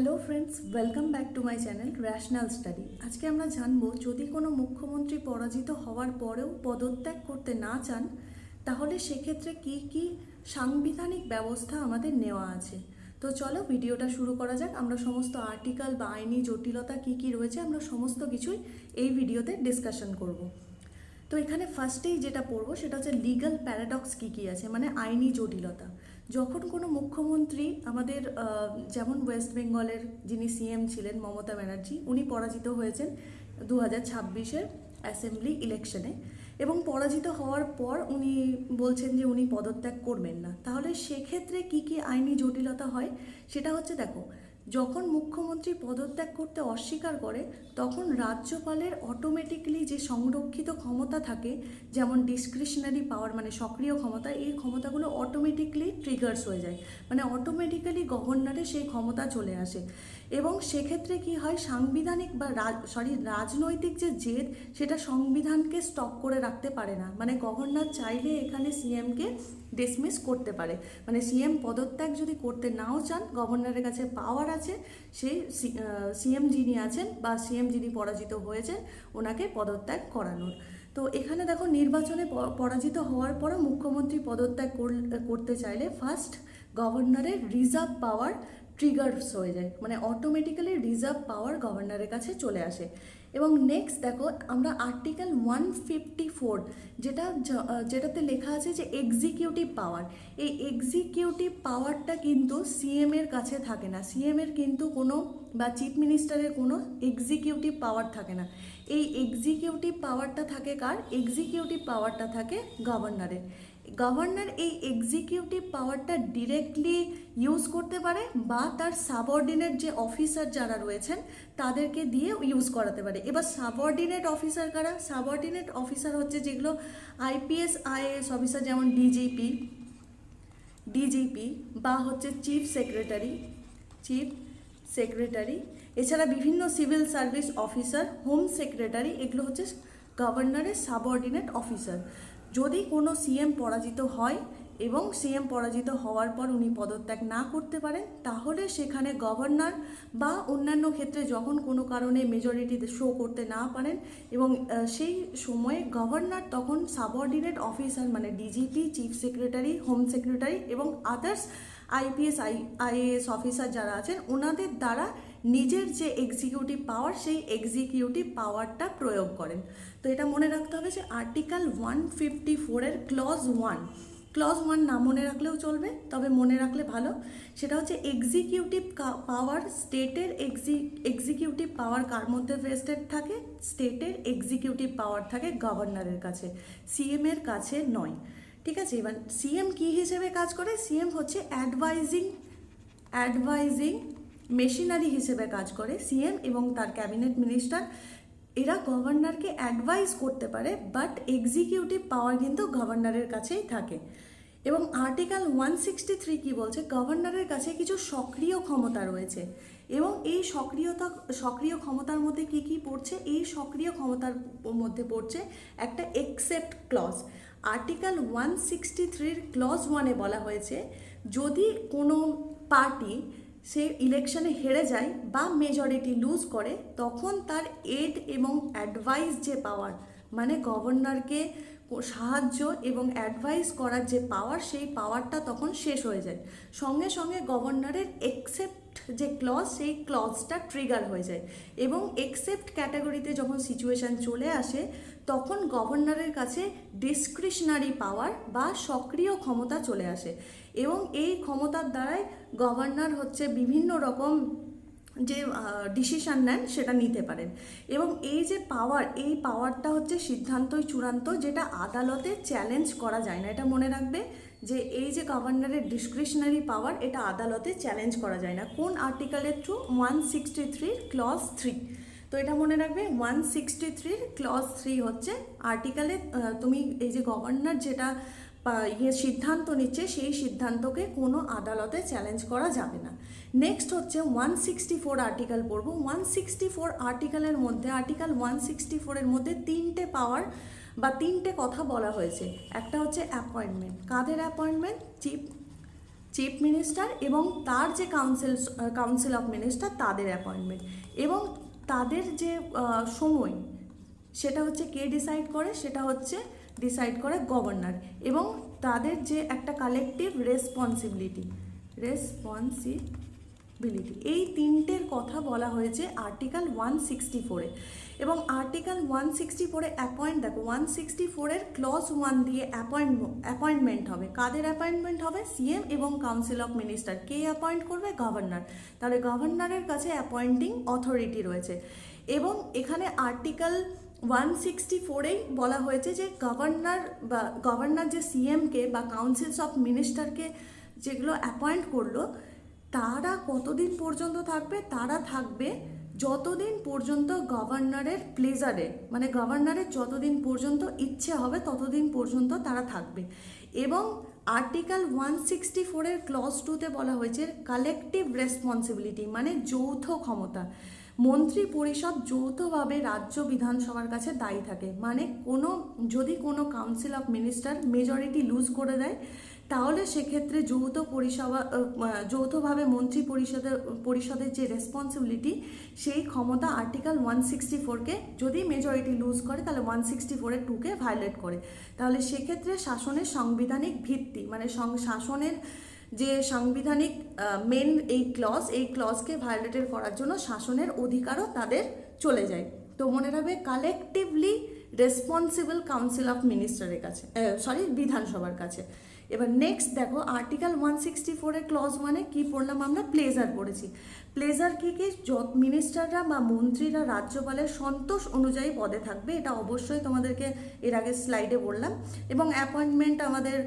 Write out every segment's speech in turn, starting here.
Hello friends, welcome back to my channel rational study. আজকে আমরা জানবো, যদি কোনো মুখ্যমন্ত্রী পরাজিত হওয়ার পরেও পদত্যাগ করতে না চান, তাহলে সেক্ষেত্রে কি কি সাংবিধানিক ব্যবস্থা আমাদের নেওয়া আছে। তো চলো ভিডিওটা শুরু করা যাক। আমরা সমস্ত আর্টিকেল বা আইনি জটিলতা কি কি রয়েছে আমরা সমস্ত কিছুই এই ভিডিওতে ডিসকাশন করব। তো এখানে ফার্স্টেই যেটা পড়বো সেটা হচ্ছে লিগ্যাল প্যারাডক্স কী কী আছে, মানে আইনি জটিলতা। যখন কোনো মুখ্যমন্ত্রী আমাদের যেমন ওয়েস্ট বেঙ্গলের যিনি সিএম ছিলেন মমতা ব্যানার্জি, উনি পরাজিত হয়েছেন 2026-এর অ্যাসেম্বলি ইলেকশনে, এবং পরাজিত হওয়ার পর উনি বলছেন যে উনি পদত্যাগ করবেন না। তাহলে সেক্ষেত্রে কি কি আইনি জটিলতা হয় সেটা হচ্ছে, দেখো, যখন মুখ্যমন্ত্রী পদত্যাগ করতে অস্বীকার করে তখন রাজ্যপালের অটোমেটিক্যালি যে সংরক্ষিত ক্ষমতা থাকে, যেমন ডিসক্রিশনারি পাওয়ার মানে সক্রিয় ক্ষমতা, এই ক্ষমতাগুলো অটোমেটিক্যালি ট্রিগার্স হয়ে যায়, মানে অটোমেটিক্যালি গভর্নরের সেই ক্ষমতা চলে আসে। এবং সেক্ষেত্রে কি হয়, সাংবিধানিক বা রাজনৈতিক যে জেদ সেটা সংবিধানকে স্টপ করে রাখতে পারে না। মানে গভর্নর চাইলে এখানে সিএমকে ডিসমিস করতে পারে, মানে সিএম পদত্যাগ যদি করতে নাও চান, গভর্নরের কাছে পাওয়ার আছে সেই সিএম যিনি আছেন বা সিএম যিনি পরাজিত হয়েছেন ওনাকে পদত্যাগ করানোর। তো এখানে দেখো, নির্বাচনে পরাজিত হওয়ার পরও মুখ্যমন্ত্রী পদত্যাগ করতে চাইলে ফার্স্ট গভর্নরের রিজার্ভ পাওয়ার ট্রিগার্স হয়ে যায়, মানে অটোমেটিক্যালি রিজার্ভ পাওয়ার গভর্নরের কাছে চলে আসে। এবং নেক্সট দেখো, আমরা আর্টিকেল 154 যেটাতে লেখা আছে যে এক্সিকিউটিভ পাওয়ার, এই এক্সিকিউটিভ পাওয়ারটা কিন্তু সিএম এর কাছে থাকে না। সিএম এর কিন্তু কোনো বা চিফ মিনিস্টারের কোনো এক্সিকিউটিভ পাওয়ার থাকে না। এই এক্সিকিউটিভ পাওয়ারটা থাকে কার? এক্সিকিউটিভ পাওয়ারটা থাকে গভর্নরের। গভর্নর এই এক্সিকিউটিভ পাওয়ারটা ডিরেক্টলি ইউজ করতে পারে বা তার সাবঅর্ডিনেট যে অফিসার যারা রয়েছেন তাদেরকে দিয়ে ইউজ করাতে পারে। এবার সাবঅর্ডিনেট অফিসার কারা? সাবঅর্ডিনেট অফিসার হচ্ছে যেগুলো আইপিএস আইএএস অফিসার, যেমন ডিজিপি বা হচ্ছে চিফ সেক্রেটারি, এছাড়া বিভিন্ন civil service officer, home secretary, এগুলো হচ্ছে গভর্নরের সাবঅর্ডিনেট অফিসার। যদি কোনো সিএম পরাজিত হয় এবং সিএম পরাজিত হওয়ার পর উনি পদত্যাগ না করতে পারেন, তাহলে সেখানে গভর্নর বা অন্যান্য ক্ষেত্রে যখন কোনো কারণে মেজরিটি শো করতে না পারেন এবং সেই সময়ে গভর্নর তখন সাবঅর্ডিনেট অফিসার মানে DGP, chief secretary, home secretary এবং আদার্স আইপিএস আইএএস অফিসার যারা আছেন ওনাদের দ্বারা নিজের যে এক্সিকিউটিভ পাওয়ার সেই এক্সিকিউটিভ পাওয়ারটা প্রয়োগ করেন। তো এটা মনে রাখতে হবে যে আর্টিকেল 154-এর ক্লজ 1 না মনে রাখলেও চলবে, তবে মনে রাখলে ভালো। সেটা হচ্ছে এক্সিকিউটিভ পাওয়ার, স্টেটের এক্সিকিউটিভ পাওয়ার কার মধ্যে ভেস্টেড থাকে? স্টেটের এক্সিকিউটিভ পাওয়ার থাকে গভর্নরের কাছে, সিএম এর কাছে নয়। ঠিক আছে, এবার সিএম কি হিসেবে কাজ করে? সিএম হচ্ছে অ্যাডভাইজিং মেশিনারি হিসেবে কাজ করে। সিএম এবং তার ক্যাবিনেট মিনিস্টার এরা গভর্নরকে অ্যাডভাইস করতে পারে, বাট এক্সিকিউটিভ পাওয়ার কিন্তু গভর্নরের কাছেই থাকে। এবং আর্টিকেল 163 কি বলছে? গভর্নরের কাছে কিছু সক্রিয় ক্ষমতা রয়েছে, এবং এই সক্রিয় ক্ষমতার মধ্যে কি কি পড়ছে? এই সক্রিয় ক্ষমতার মধ্যে পড়ছে একটা এক্সেপ্ট ক্লজ। আর্টিকেল 163-র ক্লজ 1-এ বলা হয়েছে, যদি কোনো পার্টি সে ইলেকশনে হেরে যায় বা মেজরিটি লুজ করে, তখন তার এড এবং অ্যাডভাইস যে পাওয়ার, মানে গভর্নরকে সাহায্য এবং অ্যাডভাইস করার যে পাওয়ার, সেই পাওয়ারটা তখন শেষ হয়ে যায়। সঙ্গে সঙ্গে গভর্নরের এক্সেপ্ট যে ক্লজ, সেই ক্লজটা ট্রিগার হয়ে যায়, এবং এক্সেপ্ট ক্যাটাগরিতে যখন সিচুয়েশান চলে আসে তখন গভর্নরের কাছে ডিসক্রিশনারি পাওয়ার বা সক্রিয় ক্ষমতা চলে আসে, এবং এই ক্ষমতার দ্বারাই গভর্নর হচ্ছে বিভিন্ন রকম যে ডিসিশান নেন সেটা নিতে পারেন। এবং এই যে পাওয়ার, এই পাওয়ারটা হচ্ছে সিদ্ধান্তই চূড়ান্ত, যেটা আদালতে চ্যালেঞ্জ করা যায় না। এটা মনে রাখবে যে এই যে গভর্নরের ডিসক্রিশনারি পাওয়ার, এটা আদালতে চ্যালেঞ্জ করা যায় না। কোন আর্টিকেলের থ্রু? 163 ক্লজ 3। তো এটা মনে রাখবে, 163 ক্লজ 3 হচ্ছে আর্টিকেলে তুমি এই যে গভর্নর যেটা সিদ্ধান্ত নিচ্ছে, সেই সিদ্ধান্তকে কোনো আদালতে চ্যালেঞ্জ করা যাবে না। নেক্সট হচ্ছে 164 আর্টিকেল পড়ব। 164 আর্টিকেলের মধ্যে, আর্টিকেল 164-এর মধ্যে 3টে পাওয়ার বা 3টে কথা বলা হয়েছে। একটা হচ্ছে অ্যাপয়েন্টমেন্ট। কাদের অ্যাপয়েন্টমেন্ট? চিফ মিনিস্টার এবং তার যে কাউন্সিল অফ মিনিস্টার তাদের অ্যাপয়েন্টমেন্ট, এবং তাদের যে সময় সেটা হচ্ছে কে ডিসাইড করে, সেটা হচ্ছে ডিসাইড করে গভর্নর, এবং তাদের যে একটা কালেকটিভ রেসপন্সিবিলিটি, এই তিনটের কথা বলা হয়েছে আর্টিকেল 164-এ। এবং আর্টিকেল 164-এ দেখো 164-এর ক্লজ 1 দিয়ে অ্যাপয়েন্টমেন্ট হবে। কাদের অ্যাপয়েন্টমেন্ট হবে? সিএম এবং council of minister. K appoint করবে? গভর্নর। তাহলে গভর্নরের কাছে অ্যাপয়েন্টিং অথরিটি রয়েছে। এবং এখানে আর্টিকেল 164-এই বলা হয়েছে যে গভর্নর যে সিএমকে বা কাউন্সিলস অফ মিনিস্টারকে যেগুলো অ্যাপয়েন্ট করলো, তারা কতদিন পর্যন্ত থাকবে? তারা থাকবে যতদিন পর্যন্ত গভর্নরের প্লেজারে, মানে গভর্নরের যতদিন পর্যন্ত ইচ্ছে হবে ততদিন পর্যন্ত তারা থাকবে। এবং আর্টিকেল 164-এর ক্লজ 2-তে বলা হয়েছে কালেকটিভ রেসপন্সিবিলিটি, মানে যৌথ ক্ষমতা। মন্ত্রী পরিষদ যৌথভাবে রাজ্য বিধানসভার কাছে দায়ী থাকে। মানে যদি কোনো council of minister majority lose করে দেয়, তাহলে সেক্ষেত্রে যৌথভাবে মন্ত্রী পরিষদের যে রেসপন্সিবিলিটি, সেই ক্ষমতা আর্টিকেল 164-কে যদি মেজরিটি লুজ করে তাহলে 164-এর 2-কে ভায়োলেট করে। তাহলে সেক্ষেত্রে শাসনের সাংবিধানিক ভিত্তি, মানে শাসনের যে সাংবিধানিক মেন এই ক্লজকে ভায়োলেটেড করার জন্য শাসনের অধিকারও তাদের চলে যায়। তো মনে রাখবে, কালেকটিভলি রেসপন্সিবল কাউন্সিল অফ মিনিস্টারের কাছে, বিধানসভার কাছে। এবার নেক্সট দেখো, আর্টিকেল 164-এর ক্লজ 1-এ কী পড়লাম আমরা? প্লেজার পড়েছি। প্লেজার কি? মিনিস্টাররা বা মন্ত্রীরা রাজ্যপালের সন্তোষ অনুযায়ী পদে থাকবে, এটা অবশ্যই তোমাদেরকে এর আগে স্লাইডে বললাম। এবং অ্যাপয়েন্টমেন্ট আমাদের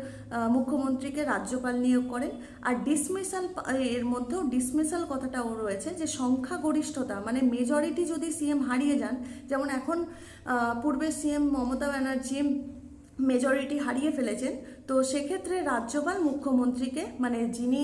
মুখ্যমন্ত্রীকে রাজ্যপাল নিয়োগ করেন। আর ডিসমিসাল, এর মধ্যেও ডিসমিসাল কথাটাও রয়েছে, যে সংখ্যাগরিষ্ঠতা, মানে মেজরিটি যদি সিএম হারিয়ে যান, যেমন এখন পূর্বে সিএম মমতা ব্যানার্জি মেজরিটি হারিয়ে ফেলেছেন, তো সেক্ষেত্রে রাজ্যপাল মুখ্যমন্ত্রীকে, মানে যিনি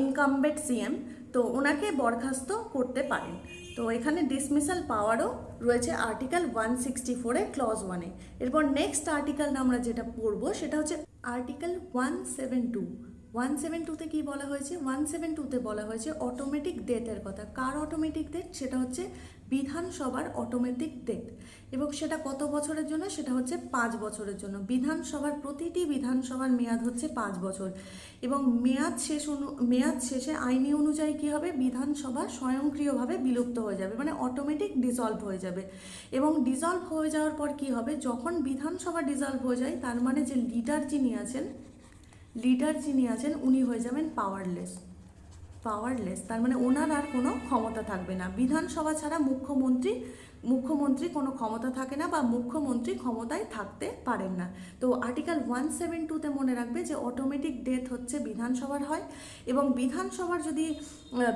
ইনকামবেন্ট সিএম, তো ওনাকে বরখাস্ত করতে পারেন। তো এখানে ডিসমিসাল পাওয়ারও রয়েছে আর্টিকেল 164-এর ক্লজ 1-এ। এরপর নেক্সট আর্টিকেলটা আমরা যেটা পড়বো সেটা হচ্ছে আর্টিকেল 172-তে কি বলা হয়েছে? 172-তে বলা হয়েছে অটোমেটিক ডেথের কথা। কার অটোমেটিক ডেথ? সেটা হচ্ছে বিধানসভার অটোমেটিক ডেথ। এবং সেটা কত বছরের জন্য? সেটা হচ্ছে 5 বছরের জন্য। প্রতিটি বিধানসভার মেয়াদ হচ্ছে 5 বছর। এবং মেয়াদ শেষে আইনি অনুযায়ী কী হবে? বিধানসভা স্বয়ংক্রিয়ভাবে বিলুপ্ত হয়ে যাবে, মানে অটোমেটিক ডিসলভ হয়ে যাবে। এবং ডিসলভ হয়ে যাওয়ার পর কী হবে? যখন বিধানসভা ডিসলভ হয়ে যায়, তার মানে যে লিডার যিনি আছেন উনি হয়ে যাবেন পাওয়ারলেস। তার মানে ওনার আর কোনো ক্ষমতা থাকবে না। বিধানসভা ছাড়া মুখ্যমন্ত্রী কোনো ক্ষমতা থাকে না, বা মুখ্যমন্ত্রী ক্ষমতায় থাকতে পারেন না। তো আর্টিকেল 172-তে মনে রাখবে যে অটোমেটিক ডেথ হচ্ছে বিধানসভার হয়, এবং বিধানসভার যদি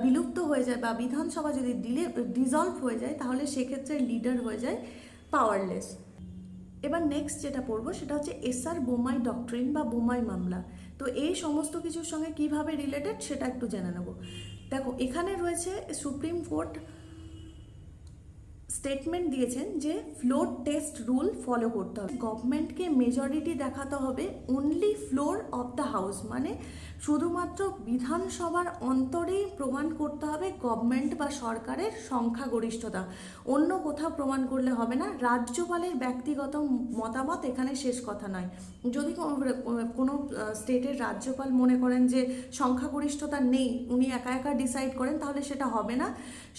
বিলুপ্ত হয়ে যায় বা বিধানসভা যদি ডিসলভ হয়ে যায়, তাহলে সেক্ষেত্রে লিডার হয়ে যায় পাওয়ারলেস। এবার নেক্সট যেটা পড়বো সেটা হচ্ছে এসআর বোমাই ডক্ট্রিন বা বোমাই মামলা। তো এই সমস্ত কিছুর সঙ্গে কিভাবে রিলেটেড সেটা একটু জেনে নেব। দেখো, এখানে রয়েছে সুপ্রিম কোর্ট স্টেটমেন্ট দিয়েছেন যে ফ্লোর টেস্ট রুল ফলো করতে হবে। গভর্নমেন্টকে মেজরিটি দেখাতে হবে only floor of the house, মানে শুধুমাত্র বিধানসভার অন্তরেই প্রমাণ করতে হবে গভর্নমেন্ট বা সরকারের সংখ্যাগরিষ্ঠতা। অন্য কোথাও প্রমাণ করলে হবে না। রাজ্যপালের ব্যক্তিগত মতামত এখানে শেষ কথা নয়। যদি কোনো স্টেটের রাজ্যপাল মনে করেন যে সংখ্যাগরিষ্ঠতা নেই, উনি একা একা ডিসাইড করেন, তাহলে সেটা হবে না।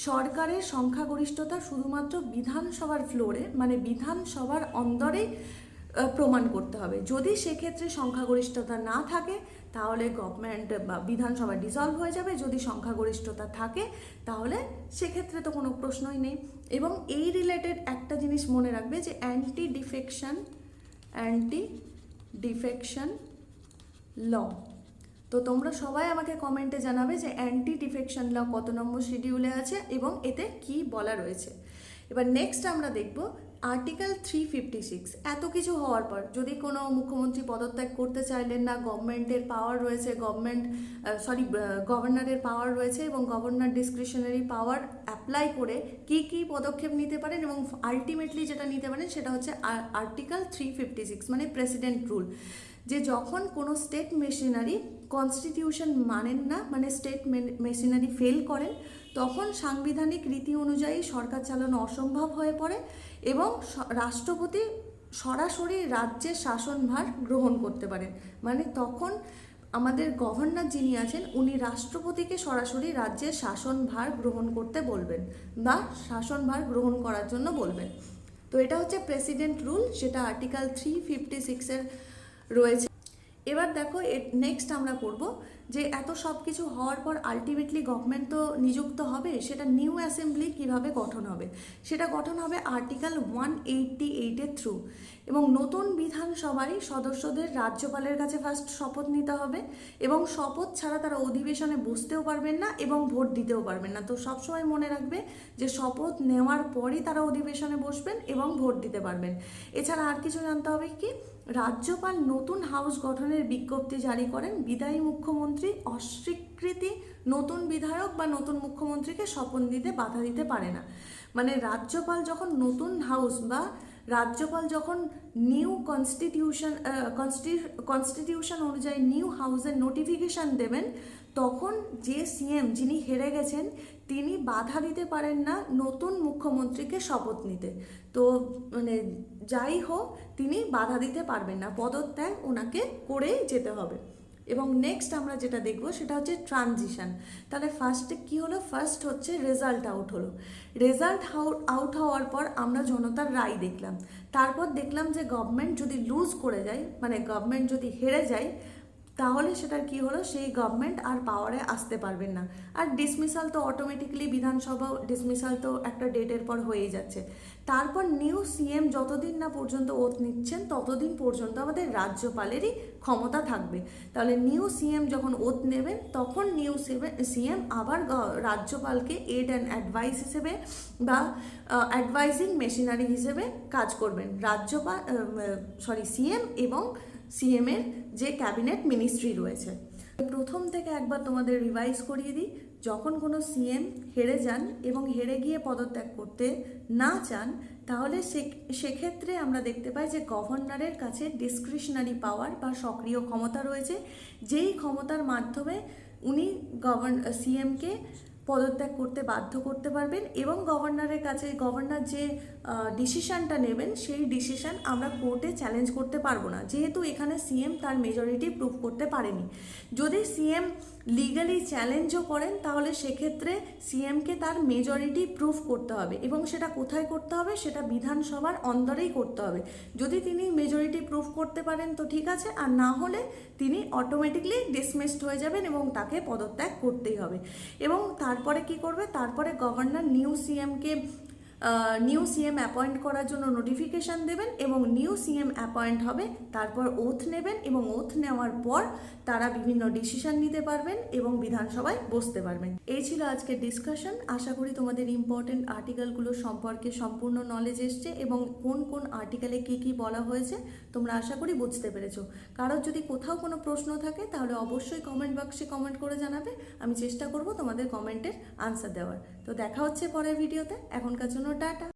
সরকারের সংখ্যাগরিষ্ঠতা শুধুমাত্র বিধানসভার ফ্লোরে, মানে বিধানসভার অন্দরেই প্রমাণ করতে হবে। যদি সেক্ষেত্রে সংখ্যাগরিষ্ঠতা না থাকে, তাহলে গভর্নমেন্ট বা বিধানসভা ডিসলভ হয়ে যাবে। যদি সংখ্যাগরিষ্ঠতা থাকে, তাহলে সেক্ষেত্রে তো কোনো প্রশ্নই নেই। এবং এই রিলেটেড একটা জিনিস মনে রাখবে যে অ্যান্টি ডিফেকশন ল। তো তোমরা সবাই আমাকে কমেন্টে জানাবে যে অ্যান্টি ডিফেকশন ল কত নম্বর শিডিউলে আছে এবং এতে কি বলা রয়েছে। এবার নেক্সট আমরা দেখব আর্টিকেল 356। এত কিছু হওয়ার পর যদি কোনো মুখ্যমন্ত্রী পদত্যাগ করতে চাইলেন না, গভর্নমেন্টের পাওয়ার রয়েছে, গভর্নরের পাওয়ার রয়েছে, এবং গভর্নর ডিসক্রিশনারি পাওয়ার অ্যাপ্লাই করে কি পদক্ষেপ নিতে পারেন, এবং আলটিমেটলি যেটা নিতে পারেন সেটা হচ্ছে আর্টিকেল 356, মানে প্রেসিডেন্ট রুল। যে যখন কোনো স্টেট মেশিনারি কনস্টিটিউশন মানেন না, মানে স্টেট মেশিনারি ফেল করেন, তখন সাংবিধানিক রীতি অনুযায়ী সরকার চালানো অসম্ভব হয়ে পড়ে এবং রাষ্ট্রপতি সরাসরি রাজ্যের শাসনভার গ্রহণ করতে পারেন। মানে তখন আমাদের গভর্নর যিনি আছেন উনি রাষ্ট্রপতিকে সরাসরি রাজ্যের শাসনভার গ্রহণ করতে বলবেন বা শাসনভার গ্রহণ করার জন্য বলবেন। তো এটা হচ্ছে প্রেসিডেন্ট রুল, যেটা আর্টিকেল 356-এর রয়েছে। এবার দেখো নেক্সট আমরা করব যে এত সব কিছু হওয়ার পর আলটিমেটলি গভর্নমেন্ট তো নিযুক্ত হবে, সেটা নিউ অ্যাসেম্বলি কিভাবে গঠন হবে, সেটা গঠন হবে আর্টিকেল 188-এর থ্রু। এবং নতুন বিধানসভায় সদস্যদের রাজ্যপালের কাছে ফার্স্ট শপথ নিতে হবে এবং শপথ ছাড়া তারা অধিবেশনে বসতেও পারবেন না এবং ভোট দিতেও পারবেন না। তো সবসময় মনে রাখবে যে শপথ নেওয়ার পরই তারা অধিবেশনে বসবেন এবং ভোট দিতে পারবেন। এছাড়া আর কিছু জানতে হবে কি, রাজ্যপাল নতুন হাউস গঠনের বিজ্ঞপ্তি জারি করেন, বিদায়ী মুখ্যমন্ত্রী অস্বীকৃতি নতুন বিধায়ক বা নতুন মুখ্যমন্ত্রীকে শপথ দিতে বাধা দিতে পারে না। মানে রাজ্যপাল যখন নতুন হাউস বা রাজ্যপাল যখন নিউ কনস্টিটিউশন অনুযায়ী নিউ হাউসের নোটিফিকেশান দেবেন, তখন যে সিএম যিনি হেরে গেছেন তিনি বাধা দিতে পারেন না নতুন মুখ্যমন্ত্রীকে শপথ নিতে। তো মানে যাই হোক তিনি বাধা দিতে পারবেন না, পদত্যাগ ওনাকে করেই যেতে হবে। এবং নেক্সট আমরা যেটা দেখব সেটা হচ্ছে ট্রানজিশন। তাহলে ফার্স্টে কি হলো, ফার্স্ট হচ্ছে রেজাল্ট আউট হলো। রেজাল্ট আউট হওয়ার পর আমরা জনতার রায় দেখলাম, তারপর দেখলাম যে গভর্নমেন্ট যদি লুজ করে যায়, মানে গভর্নমেন্ট যদি হেরে যায়, তাহলে সেটার কি হলো, সেই গভর্নমেন্ট আর পাওয়ারে আসতে পারবেন না। আর ডিসমিসাল তো অটোমেটিক্যালি বিধানসভা ডিসমিসাল তো একটা ডেটের পর হয়েই যাচ্ছে। তারপর নিউ সিএম যতদিন না পর্যন্ত ওথ নিচ্ছেন ততদিন পর্যন্ত আমাদের রাজ্যপালেরই ক্ষমতা থাকবে। তাহলে নিউ সিএম যখন ওথ নেবেন তখন নিউ সিএম আবার রাজ্যপালকে এড অ্যান্ড অ্যাডভাইস হিসেবে বা অ্যাডভাইজিং মেশিনারি হিসেবে কাজ করবেন সিএম এবং সিএমের যে ক্যাবিনেট মিনিস্ট্রি রয়েছে। প্রথম থেকে একবার তোমাদের রিভাইজ করিয়ে দিই, যখন কোনো সিএম হেরে যান এবং হেরে গিয়ে পদত্যাগ করতে না চান, তাহলে সেক্ষেত্রে আমরা দেখতে পাই যে গভর্নরের কাছে ডিসক্রিশনারি পাওয়ার বা সক্রিয় ক্ষমতা রয়েছে, যেই ক্ষমতার মাধ্যমে উনি সিএমকে পদত্যাগ করতে বাধ্য করতে পারবেন এবং গভর্নরের কাছে গভর্নর যে ডিসিশনটা নেবেন সেই ডিসিশন আমরা কোর্টে চ্যালেঞ্জ করতে পারবো না, যেহেতু এখানে সিএম তার মেজরিটি প্রুভ করতে পারেনি। যদি সিএম লিগালি চ্যালেঞ্জও করেন তাহলে সেক্ষেত্রে সিএমকে তার মেজরিটি প্রুভ করতে হবে এবং সেটা কোথায় করতে হবে, সেটা বিধানসভার অন্দরেই করতে হবে। যদি তিনি মেজরিটি প্রুভ করতে পারেন তো ঠিক আছে, আর না হলে তিনি অটোমেটিকলি ডিসমিসড হয়ে যাবেন এবং তাকে পদত্যাগ করতেই হবে। এবং তারপরে কি করবে, তারপরে গভর্নর নিউ সিএম অ্যাপয়েন্ট করার জন্য নোটিফিকেশান দেবেন এবং নিউ সিএম অ্যাপয়েন্ট হবে, তারপর ওথ নেবেন এবং ওথ নেওয়ার পর তারা বিভিন্ন ডিসিশন নিতে পারবেন এবং বিধানসভায় বসতে পারবেন। এই ছিল আজকের ডিসকাশন। আশা করি তোমাদের ইম্পর্টেন্ট আর্টিকেলগুলো সম্পর্কে সম্পূর্ণ নলেজ এসছে এবং কোন কোন আর্টিকেলে কী কী বলা হয়েছে তোমরা আশা করি বুঝতে পেরেছো। কারোর যদি কোথাও কোনো প্রশ্ন থাকে তাহলে অবশ্যই কমেন্ট বক্সে কমেন্ট করে জানাবে, আমি চেষ্টা করব তোমাদের কমেন্টের আনসার দেওয়ার। তো দেখা হচ্ছে পরের ভিডিওতে, এখনকার জন্য টাটা।